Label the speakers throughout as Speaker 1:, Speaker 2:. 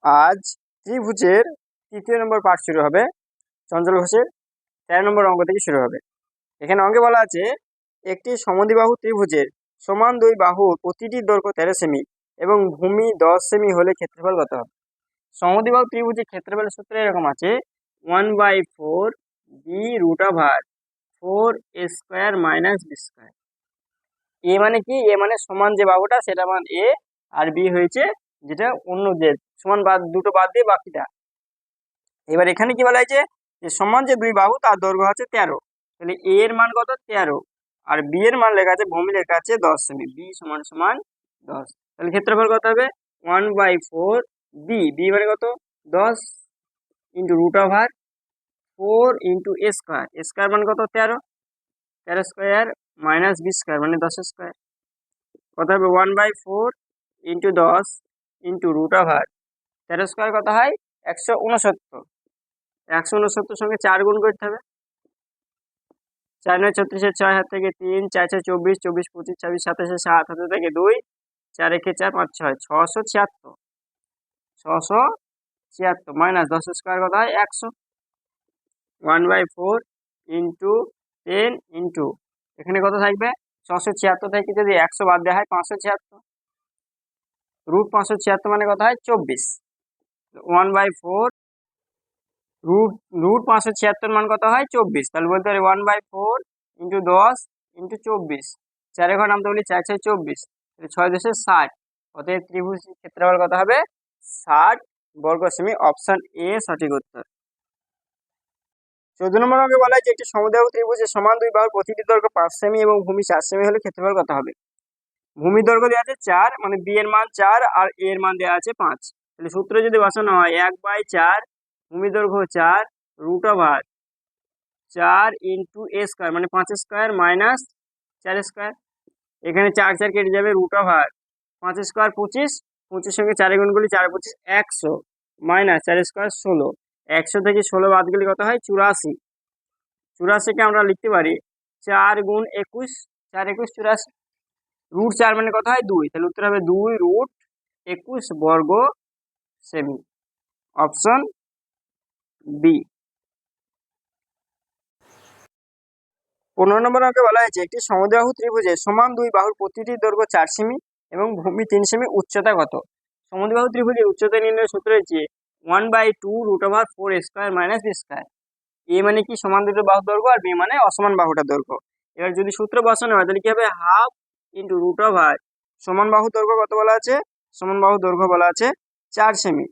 Speaker 1: আজ ত্রিভুজের ৩য় নম্বর পাঠ শুরু হবে। চঞ্চল ঘোষের ১৩ নম্বর অঙ্ক থেকে শুরু হবে। এখানে অঙ্কে বলা আছে একটি সমদ্বিবাহু ত্রিভুজের সমান দুই বাহুর প্রতিটি দৈর্ঘ্য ১৩ সেমি এবং ভূমি 10 সেমি হলে ক্ষেত্রফল কত হবে। সমদ্বিবাহু ত্রিভুজের ক্ষেত্রফলের সূত্র এরকম আছে 1/4 b√4 a² - b²। এ মানে কি? এ মানে সমান যে বাহুটা সেটা মান এ, আর বি হয়েছে যেটা অন্য যে সমান দুটো বাদ দিয়ে বাকিটা। এবার এখানে কি বলা হয়েছে যে সমান যে দুই বাহু তার দৈর্ঘ্য আছে 13, তাহলে এ এর মান কত 13, আর বি এর মান লেখা আছে, ভূমি লেখা আছে 10 সেমি, বি সমান সমান 10। তাহলে ক্ষেত্রফল কত হবে 1/4 বি, বি মানে কত 10 ইন্টু √4 ইন্টু এ স্কোয়ার, এ স্কোয়ার মানে কত 13, 13 স্কোয়ার মাইনাস বি স্কোয়ার মানে 10 স্কোয়ার, কত হবে 1/4 ইন্টু 10 ইন্টু √13 স্কোয়ার কত হয় 169। 169 সঙ্গে 4 গুণ করতে হবে। 4 9 36, 6 হাত থেকে 3, 4 6 24, 24 25 26 27 7 হাতে থেকে 2, 4 1 4 5 6, 676, 676 মাইনাস 10 স্কোয়ার কত হয় 100। 1/4 ইন্টু 10 ইন্টু এখানে কত থাকবে 676 থেকে যদি 100 বাদ দেওয়া হয় 576, √576 মানে কত হয় 24। 1/4 √576 মান কত হয় 24, তাহলে বলতে পারি 1/4 ইন্টু 10 ইন্টু 24, 4 ঘর নামতে বলি 4 6 24, 6 10 60, অতএব ত্রিভুজ ক্ষেত্রফল কত হবে 60 বর্গ সেমি। অপশন এ সঠিক উত্তর। 14 নম্বর অঙ্কে বলা হয় যে একটি সমদ্বিবাহু ত্রিভুজের সমান দুই বাহুর প্রতিটি দৈর্ঘ্য 5 সেমি এবং ভূমি 4 সেমি হলে ক্ষেত্রফল কত হবে। ভূমি দৈর্ঘ্য দেওয়া আছে 4, মানে বি এর মান 4 আর এ এর মান দেওয়া আছে 5। তাহলে সূত্র যদি বসানো হয় 1/4 ভূমি দৈর্ঘ্য 4 √4 ইন্টু এ স্কোয়ার মানে 5 স্কোয়ার মাইনাস 4 স্কোয়ার, এখানে 4 4 কেটে যাবে, √5 স্কোয়ার 25, 25 সঙ্গে 4 গুণ করলে 4 25 100 মাইনাস 4 স্কোয়ার 16, 100 থেকে 16 বাদ গেলে কত হয় 84। 84 কে আমরা লিখতে পারি 4 গুণ 21, 4 21 84, √4 মানে কত হয় 2, তাহলে উত্তর হবে 2√21 বর্গ সেমি। Option B. 15 নম্বর অঙ্কে বলা হয়েছে একটি সমদ্বিবাহু ত্রিভুজের সমান দুই বাহুর প্রতিটি দৈর্ঘ্য 4 সেমি এবং ভূমি 3 সেমি, উচ্চতা কত। সমদ্বিবাহু ত্রিভুজের উচ্চতা নির্ণয়ের সূত্র হচ্ছে 1/2 √4 a² - b²। এ মানে কি সমান দুটো বাহুর দৈর্ঘ্য, আর বি মানে অসমান বাহুটার দৈর্ঘ্য। এবার যদি সূত্র বসানো হয় তাহলে কি হবে হাফ ইন্টু √, সমান বাহু দৈর্ঘ্য কত বলা আছে, সমান বাহু দৈর্ঘ্য বলা আছে 4 সেমি,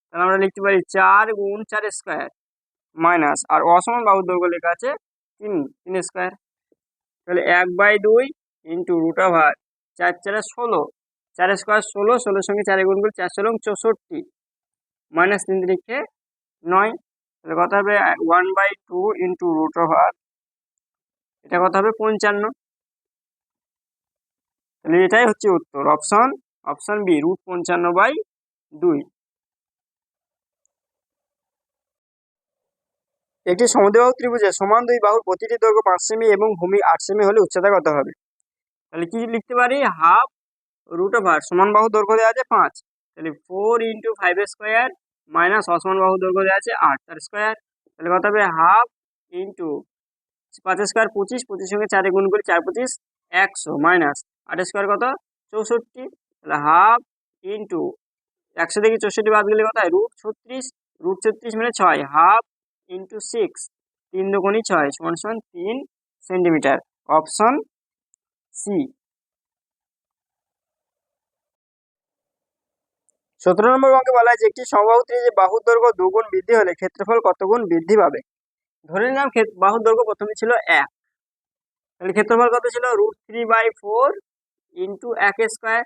Speaker 1: তাহলে আমরা লিখতে পারি 4 গুণ 4 স্কোয়ার মাইনাস, আর অসমান বাহুর দৈর্ঘ্য লেখা আছে 3 স্কোয়ার, তাহলে 1/2 ইন্টু √4 4 4 16, 4 স্কোয়ার 16, 16 সঙ্গে 4 গুণ করলে 4 16 64 মাইনাস 3 লিখে 9, তাহলে কত হবে 1/2 ইন্টু √, এটা কত হবে 55। তাহলে এটাই হচ্ছে উত্তর, অপশন বি √55/2। একটি সমদ্বিবাহু ত্রিভুজের সমান দুই বাহুর প্রতিটি দৈর্ঘ্য 5 সেমি এবং ভূমি 8 সেমি হলে উচ্চতা কত হবে। তাহলে কি লিখতে পারি হাফ √, সমান বাহু দৈর্ঘ্য দেওয়া আছে 5, তাহলে 4 ইন্টু 5 স্কোয়ার মাইনাস অসমান বাহু দৈর্ঘ্য দেওয়া আছে 8 তার স্কোয়ার, তাহলে কত হবে হাফ ইন্টু 5 স্কোয়ার 25, 25 সঙ্গে 4 গুণ করি 4 25 100 মাইনাস 8 স্কোয়ার কত 64, তাহলে হাফ ইন্টু 100 থেকে 64 বাদ গেলে কত হয় √36, √36 মানে 6, হাফ ইন্টু 6, 3 দুগুণী 6 সমান সমান 3 সেন্টিমিটার। Option C. 17 নম্বর অঙ্কে বলা হয় যে একটি সমবাহু ত্রিভুজের বাহুর দৈর্ঘ্য 2 গুণ বৃদ্ধি হলে ক্ষেত্রফল কত গুণ বৃদ্ধি পাবে। ধরে নিলাম বাহুর দৈর্ঘ্য প্রথমে ছিল 1, তাহলে ক্ষেত্রফল কত ছিল √3/4 ইন্টু 1²,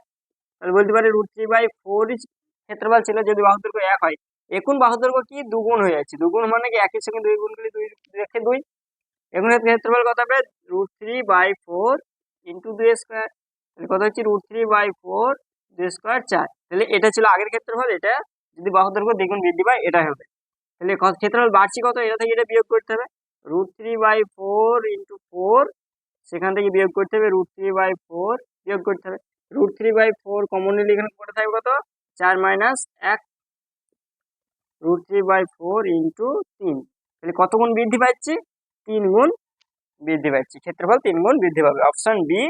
Speaker 1: তাহলে বলতে পারি √3/4 ক্ষেত্রফল ছিল যদি বাহুর দৈর্ঘ্য 1 হয়। এখন বাহুর দৈর্ঘ্য কি 2 গুণ হয়ে যাচ্ছে, 2 গুণ মানে কি 1 এর সঙ্গে 2 গুণ করলে 2 রেখে 2, এখন ক্ষেত্রফল কত হবে √3/4 ইন্টু 2², তাহলে কত হচ্ছে √3/4 2² 4, তাহলে এটা ছিল আগের ক্ষেত্রফল, এটা যদি বাহুর দৈর্ঘ্য দ্বিগুণ বৃদ্ধি পায় এটা হবে। তাহলে ক্ষেত্রফল বাড়ছে কত, এটা থেকে এটা বিয়োগ করতে হবে, √3/4 ইন্টু 4, সেখান থেকে বিয়োগ করতে হবে √3/4 বিয়োগ করতে হবে, √3/4 কমন নিলে এখানে পড়ে থাকবে কত 4 - 1, √3/4 ইন্টু 3, তাহলে কত গুণ বৃদ্ধি পাচ্ছি? 3 গুণ বৃদ্ধি পাচ্ছি, ক্ষেত্রফল 3 গুণ বৃদ্ধি পাবে। অপশন বি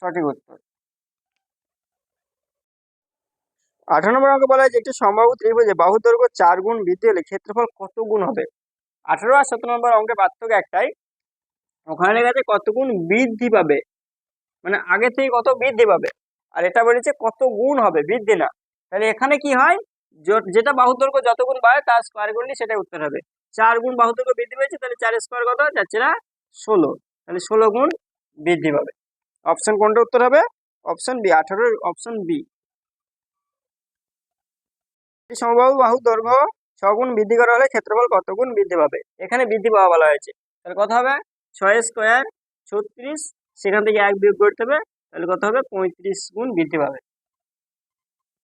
Speaker 1: সঠিক উত্তর। 18 নম্বর অঙ্কে বলা হয় যে একটি সমবাহু ত্রিভুজে বাহুর দৈর্ঘ্য 4 গুণ বৃদ্ধি হলে ক্ষেত্রফল কত গুণ হবে? 18 আর 17 নম্বর অঙ্কের পার্থক্য একটাই, ওখানে লেখা আছে কত গুণ বৃদ্ধি পাবে, মানে আগে থেকে কত বৃদ্ধি পাবে, আর এটা বলেছে কত গুণ হবে, বৃদ্ধি না। তাহলে এখানে কি হয়, যেটা বাহুর দৈর্ঘ্য যত গুণ বাড়ে তার স্কোয়ার করলে সেটাই উত্তর হবে। 4 গুণ বাহুর দৈর্ঘ্য বৃদ্ধি পেয়েছে, তাহলে 4 স্কোয়ার কত যাচ্ছে না 16, তাহলে 16 গুণ বৃদ্ধি পাবে। অপশন কোনটা উত্তর হবে? Option B, 18 option B. সমবাহু বাহুর দৈর্ঘ্য 6 গুণ বৃদ্ধি করা হলে ক্ষেত্রফল কত গুণ বৃদ্ধি পাবে? এখানে বৃদ্ধি পাওয়া বলা হয়েছে, তাহলে কত হবে? 6 স্কোয়ার 36, সেখান থেকে 1 বিয়োগ করতে হবে, তাহলে কত হবে? 35 গুণ বৃদ্ধি পাবে।